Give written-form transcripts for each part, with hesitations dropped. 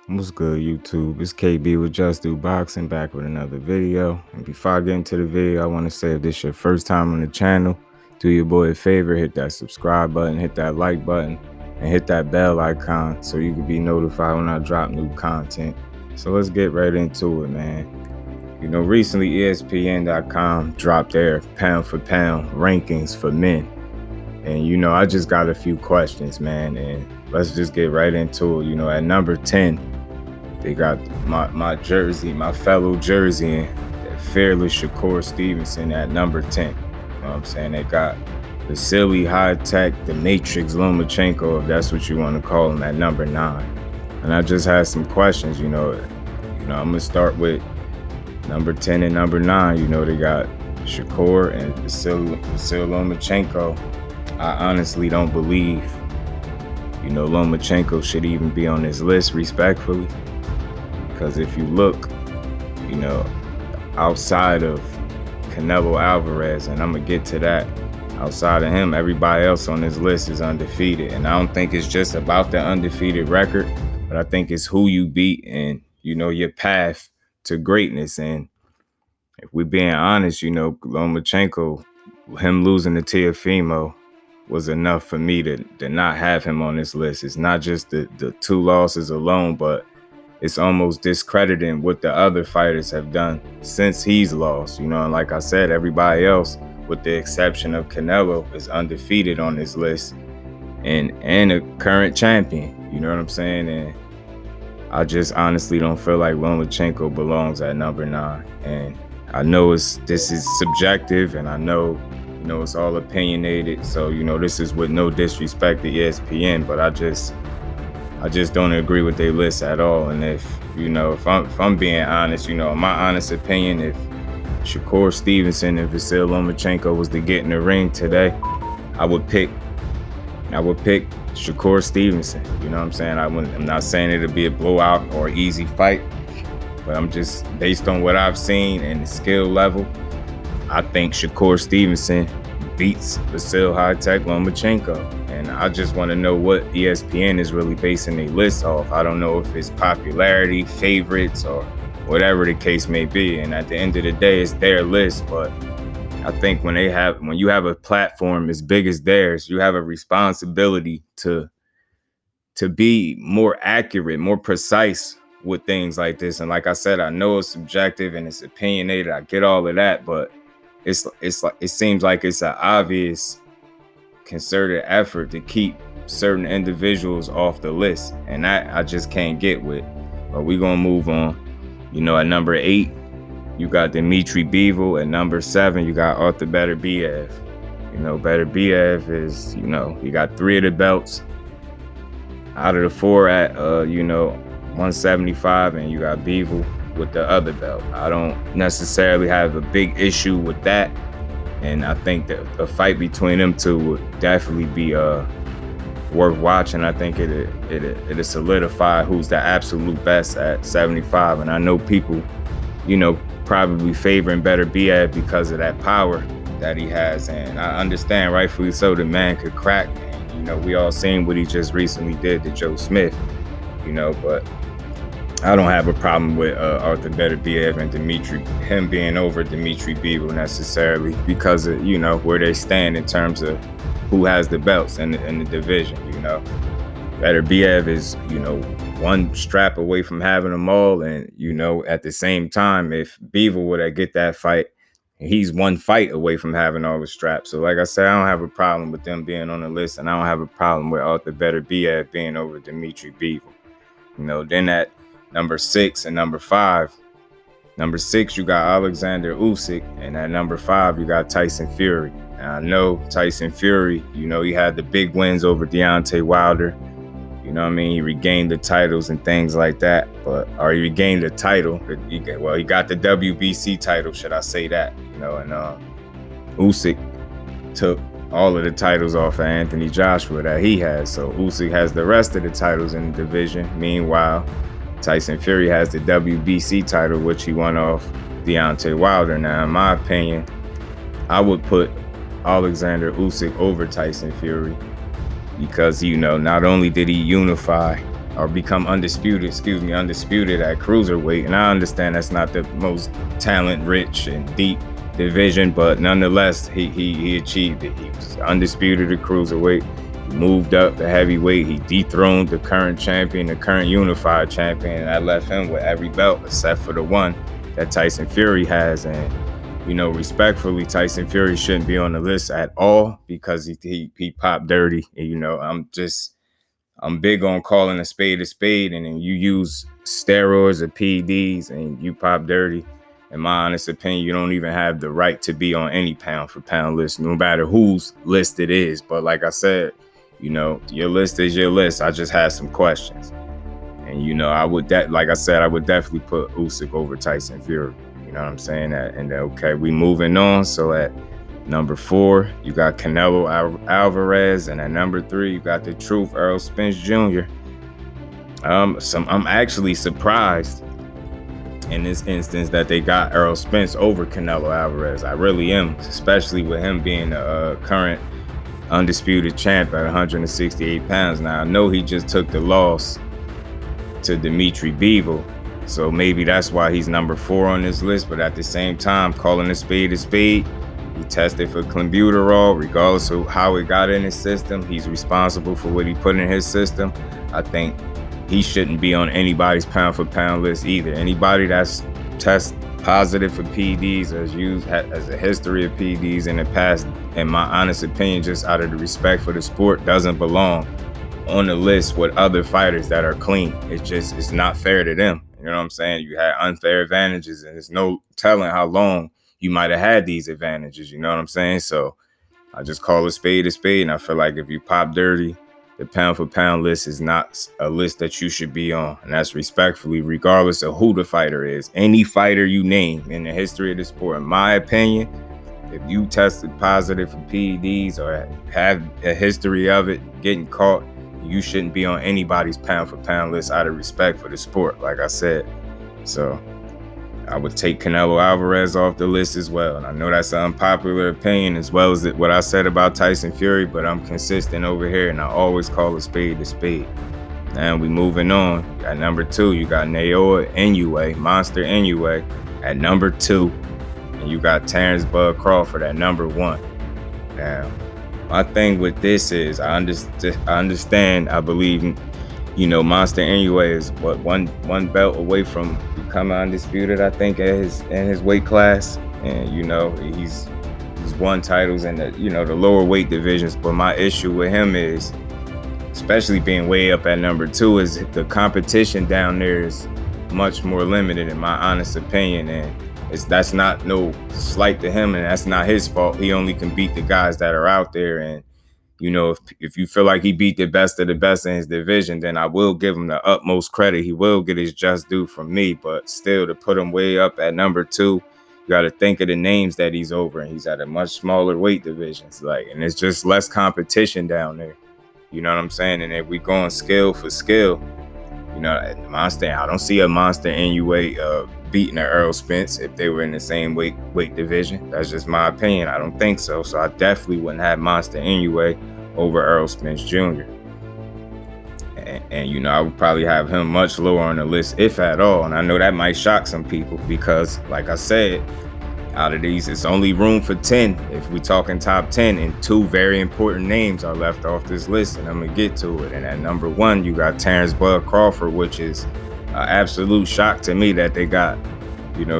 What's good, YouTube? It's KB with Just Do Boxing, back with another video. And before I get into the video, I want to say if this is your first time on the channel, do your boy a favor, hit that subscribe button, hit that like button, and hit that bell icon so you can be notified when I drop new content. So let's get right into it, man. You know, recently ESPN.com dropped their pound for pound rankings for men. And, you know, I just got a few questions, man, and let's just get right into it. You know, at number 10, they got my Jersey, my fellow Jerseyan, fearless Shakur Stevenson at number 10. You know what I'm saying? They got Vasiliy, high-tech, the Matrix, Lomachenko, if that's what you want to call him, at number 9. And I just had some questions, you know, I'm going to start with number 10 and number 9. You know, they got Shakur and Vasiliy Lomachenko. I honestly don't believe, you know, Lomachenko should even be on this list, respectfully. Because if you look, you know, outside of Canelo Alvarez, and I'm going to get to that, outside of him, everybody else on this list is undefeated. And I don't think it's just about the undefeated record, but I think it's who you beat and, you know, your path to greatness. And if we're being honest, you know, Lomachenko, him losing to Teofimo was enough for me to not have him on this list. It's not just the 2 losses alone, but it's almost discrediting what the other fighters have done since he's lost. You know, and like I said, everybody else, with the exception of Canelo, is undefeated on this list and a current champion. You know what I'm saying? And I just honestly don't feel like Lomachenko belongs at number 9. And I know this is subjective, and I know, you know, it's all opinionated. So, you know, this is with no disrespect to ESPN, but I just don't agree with their list at all. And if, you know, if I'm being honest, you know, in my honest opinion, if Shakur Stevenson and Vasiliy Lomachenko was to get in the ring today, I would pick Shakur Stevenson. You know what I'm saying? I'm not saying it'll be a blowout or easy fight, but I'm just, based on what I've seen and the skill level, I think Shakur Stevenson beats Vasiliy high-tech Lomachenko. And I just want to know what ESPN is really basing their list off. I don't know if it's popularity, favorites, or whatever the case may be. And at the end of the day, it's their list. But I think when you have a platform as big as theirs, you have a responsibility to be more accurate, more precise with things like this. And like I said, I know it's subjective and it's opinionated. I get all of that, but it's like, it seems like it's an obvious concerted effort to keep certain individuals off the list, and that I just can't get with. But we're gonna move on. You know, at number 8, you got Dmitry Bivol. At number 7, you got Artur Beterbiev. You know, Beterbiev is, you know, he got 3 of the belts out of the 4 at you know, 175, and you got Bivol with the other belt. I don't necessarily have a big issue with that, and I think that a fight between them two would definitely be worth watching. I think it'll solidify who's the absolute best at 75. And I know people, you know, probably favoring Beterbiev because of that power that he has, and I understand, rightfully so, the man could crack. And, you know, we all seen what he just recently did to Joe Smith, you know, but I don't have a problem with Artur Beterbiev and Dmitry, him being over Dmitry Bivol necessarily, because of, you know, where they stand in terms of who has the belts in the division. You know, Beterbiev is, you know, one strap away from having them all, and, you know, at the same time, if Bivol were to get that fight, he's one fight away from having all the straps. So like I said, I don't have a problem with them being on the list, and I don't have a problem with Artur Beterbiev being over Dmitry Bivol. You know, then at number 6 and number 5. Number 6, you got Oleksandr Usyk, and at number 5, you got Tyson Fury. And I know Tyson Fury, you know, he had the big wins over Deontay Wilder. You know what I mean? He regained the titles and things like that. Or he regained the title. He got the WBC title, should I say that? You know, and Usyk took all of the titles off of Anthony Joshua that he has. So Usyk has the rest of the titles in the division. Meanwhile, Tyson Fury has the WBC title, which he won off Deontay Wilder. Now, in my opinion, I would put Oleksandr Usyk over Tyson Fury because, you know, not only did he unify or become undisputed at cruiserweight. And I understand that's not the most talent-rich and deep division, but nonetheless, he achieved it. He was undisputed at cruiserweight. He moved up to heavyweight. He dethroned the current champion, the current unified champion, and I left him with every belt except for the one that Tyson Fury has. And respectfully, Tyson Fury shouldn't be on the list at all because he popped dirty. And, I'm big on calling a spade, and then you use steroids or PEDs and you pop dirty. In my honest opinion, you don't even have the right to be on any pound for pound list, no matter whose list it is. But like I said, your list is your list. I just had some questions. And, I would definitely put Usyk over Tyson Fury. You know what I'm saying? And okay, we moving on. So at number 4, you got Canelo Alvarez, and at number 3, you got the Truth, Errol Spence Jr. I'm actually surprised in this instance that they got Errol Spence over Canelo Alvarez. I really am, especially with him being the current undisputed champ at 168 pounds. Now, I know he just took the loss to Dmitri Bivol, so maybe that's why he's number 4 on this list, but at the same time, calling a spade, he tested for clenbuterol, regardless of how it got in his system. He's responsible for what he put in his system. I think he shouldn't be on anybody's pound-for-pound list either. Anybody that's tested positive for PEDs as a history of PEDs in the past, in my honest opinion, just out of the respect for the sport, doesn't belong on the list with other fighters that are clean. It's not fair to them. You know what I'm saying? You had unfair advantages, and there's no telling how long you might have had these advantages, you know what I'm saying? So I just call a spade, and I feel like if you pop dirty, the pound for pound list is not a list that you should be on. And that's respectfully, regardless of who the fighter is. Any fighter you name in the history of the sport, in my opinion, if you tested positive for PEDs or have a history of it getting caught, you shouldn't be on anybody's pound for pound list out of respect for the sport, like I said. So I would take Canelo Alvarez off the list as well. And I know that's an unpopular opinion, as well as what I said about Tyson Fury, but I'm consistent over here, and I always call a spade. And we moving on. At number 2, you got Naoya Inoue, Monster Inoue, at number 2. And you got Terence Bud Crawford at number 1. Now, my thing with this is I understand, I believe, Monster Inoue is one belt away from becoming undisputed, I think, in his weight class. And he's won titles in the lower weight divisions. But my issue with him is, especially being way up at number 2, is the competition down there is much more limited, in my honest opinion. And that's not no slight to him, and that's not his fault. He only can beat the guys that are out there. And if you feel like he beat the best of the best in his division, then I will give him the utmost credit. He will get his just due from me. But still, to put him way up at number 2, you got to think of the names that he's over, and he's at a much smaller weight divisions. And it's just less competition down there. You know what I'm saying? And if we going skill for skill, Monster, I don't see a Monster Inoue beating an Errol Spence if they were in the same weight division. That's just my opinion. I don't think so. So I definitely wouldn't have Monster Inoue over Errol Spence Jr. And I would probably have him much lower on the list, if at all. And I know that might shock some people because, like I said, out of these, it's only room for 10. If we talking top 10, and 2 very important names are left off this list, and I'm gonna get to it. And at number 1, you got Terence Bud Crawford, which is an absolute shock to me that they got,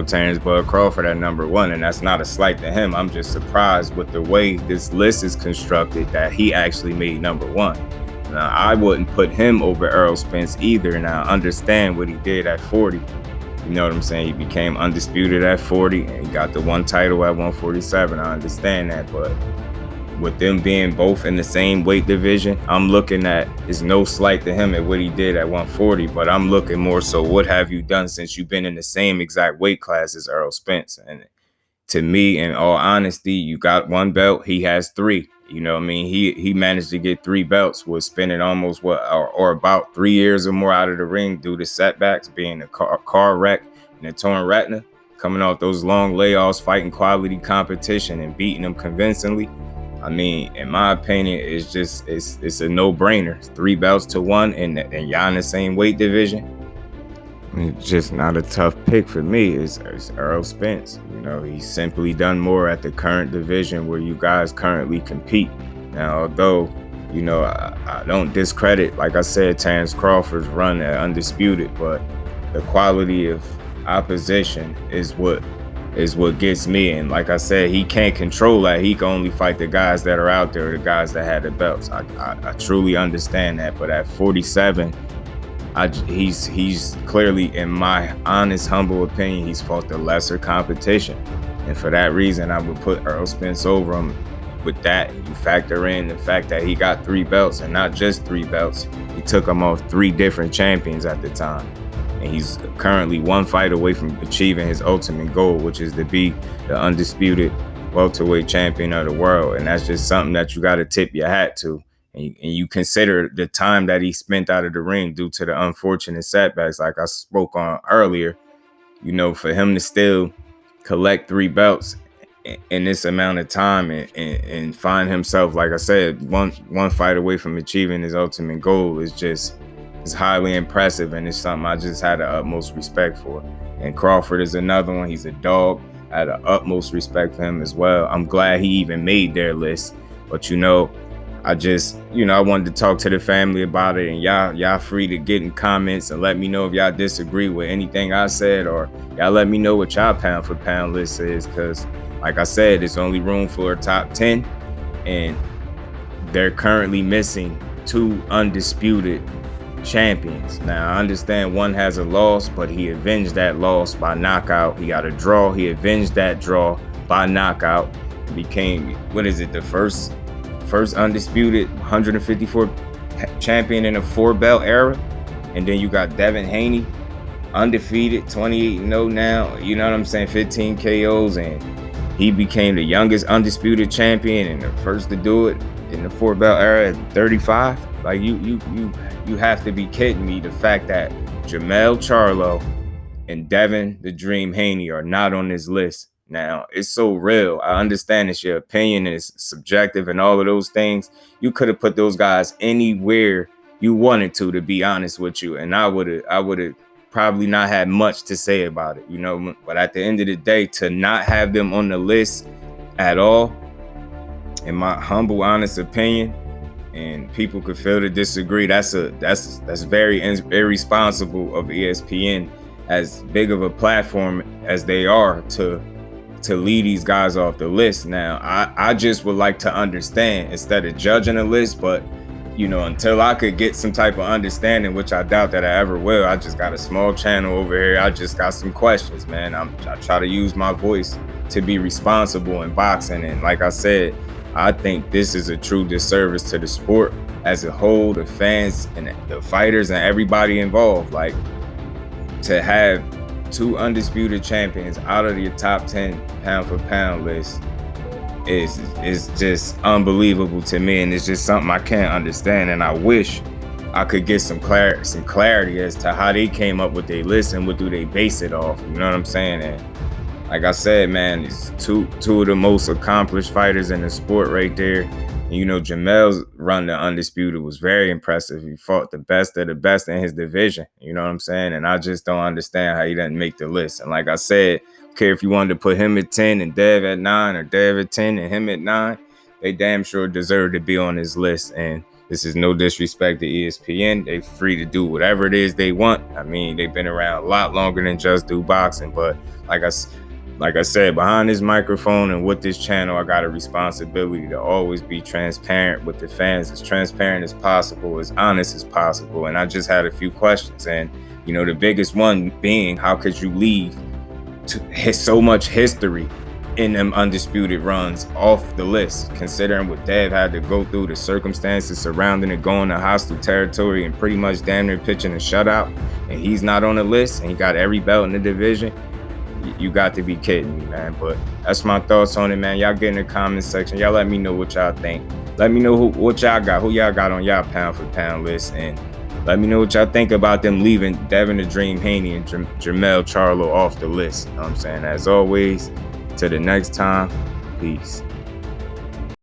Terence Bud Crawford at number 1, and that's not a slight to him. I'm just surprised with the way this list is constructed that he actually made number 1. Now, I wouldn't put him over Errol Spence either, and I understand what he did at 40. You know what I'm saying? He became undisputed at 40 and he got the one title at 147. I understand that, but with them being both in the same weight division, I'm looking at, it's no slight to him at what he did at 140, but I'm looking more so, what have you done since you've been in the same exact weight class as Errol Spence? And to me, in all honesty, you got 1 belt, he has 3. You know what I mean? He managed to get 3 belts, was spending almost or about 3 years or more out of the ring due to setbacks, being a car wreck and a torn retina, coming off those long layoffs, fighting quality competition and beating them convincingly. I mean, in my opinion, it's a no-brainer. It's 3 belts to 1, and y'all in the same weight division. I mean, it's just not a tough pick for me. It's Errol Spence. You know, he's simply done more at the current division where you guys currently compete. Now, although, you know, I don't discredit, like I said, Terence Crawford's run at Undisputed, but the quality of opposition is what gets me. And like I said, he can't control that. He can only fight the guys that are out there, the guys that had the belts. I truly understand that. But at 47, he's clearly, in my honest, humble opinion, he's fought the lesser competition. And for that reason, I would put Errol Spence over him. With that, you factor in the fact that he got 3 belts, and not just 3 belts. He took him off 3 different champions at the time. And he's currently 1 fight away from achieving his ultimate goal, which is to be the undisputed welterweight champion of the world. And that's just something that you got to tip your hat to. And you consider the time that he spent out of the ring due to the unfortunate setbacks, like I spoke on earlier. You know, for him to still collect 3 belts in this amount of time and find himself, like I said, one fight away from achieving his ultimate goal is highly impressive, and it's something I just had the utmost respect for. And Crawford is another one. He's a dog. I had the utmost respect for him as well. I'm glad he even made their list. But, you know, I wanted to talk to the family about it, and y'all free to get in comments and let me know if y'all disagree with anything I said, or y'all let me know what y'all pound for pound list is, because like I said, there's only room for a top 10, and they're currently missing 2 undisputed champions. Now, I understand one has a loss, but he avenged that loss by knockout. He got a draw. He avenged that draw by knockout. Became, the first undisputed 154 champion in a 4-belt era. And then you got Devin, Haney, undefeated, 28-0 now. You know what I'm saying? 15 KOs, and he became the youngest undisputed champion and the first to do it in the 4-belt era at 35. Like, you have to be kidding me. The fact that Jermell, Charlo, and Devin the Dream Haney are not on this list. Now, it's so real. I understand it's your opinion and it's subjective and all of those things. You could have put those guys anywhere you wanted to be honest with you, and I would have probably not had much to say about it, you know. But at the end of the day, to not have them on the list at all, in my humble, honest opinion, and people could feel to disagree, that's very irresponsible of ESPN, as big of a platform as they are, to leave these guys off the list. Now, I just would like to understand, instead of judging a list, but you know, until I could get some type of understanding, which I doubt that I ever will. I just got a small channel over here. I just got some questions, man. I try to use my voice to be responsible in boxing. And like I said, I think this is a true disservice to the sport as a whole, the fans and the fighters and everybody involved. Like, to have 2 undisputed champions out of your top 10 pound for pound list is just unbelievable to me, and it's just something I can't understand. And I wish I could get some clarity as to how they came up with their list and what do they base it off. You know what I'm saying? And like I said, man, it's two of the most accomplished fighters in the sport right there. And, you know, Jermell's run to undisputed was very impressive. He fought the best of the best in his division. You know what I'm saying? And I just don't understand how he doesn't make the list. And like I said, care if you wanted to put him at 10 and Dev at 9, or Dev at 10 and him at 9, they damn sure deserve to be on this list. And this is no disrespect to ESPN. They're free to do whatever it is they want. I mean, they've been around a lot longer than just do boxing. But like I said, behind this microphone and with this channel, I got a responsibility to always be transparent with the fans, as transparent as possible, as honest as possible. And I just had a few questions. And, you know, the biggest one being, how could you leave so much history in them undisputed runs off the list, considering what Dev had to go through, the circumstances surrounding it, going to hostile territory and pretty much damn near pitching a shutout, and he's not on the list, and he got every belt in the division. You got to be kidding me, man. But that's my thoughts on it, man. Y'all get in the comment section. Y'all let me know what y'all think. Let me know what y'all got, who y'all got on y'all pound for pound list, and let me know what y'all think about them leaving Devin the Dream Haney and Jermell Charlo off the list. You know what I'm saying? As always, till the next time, peace.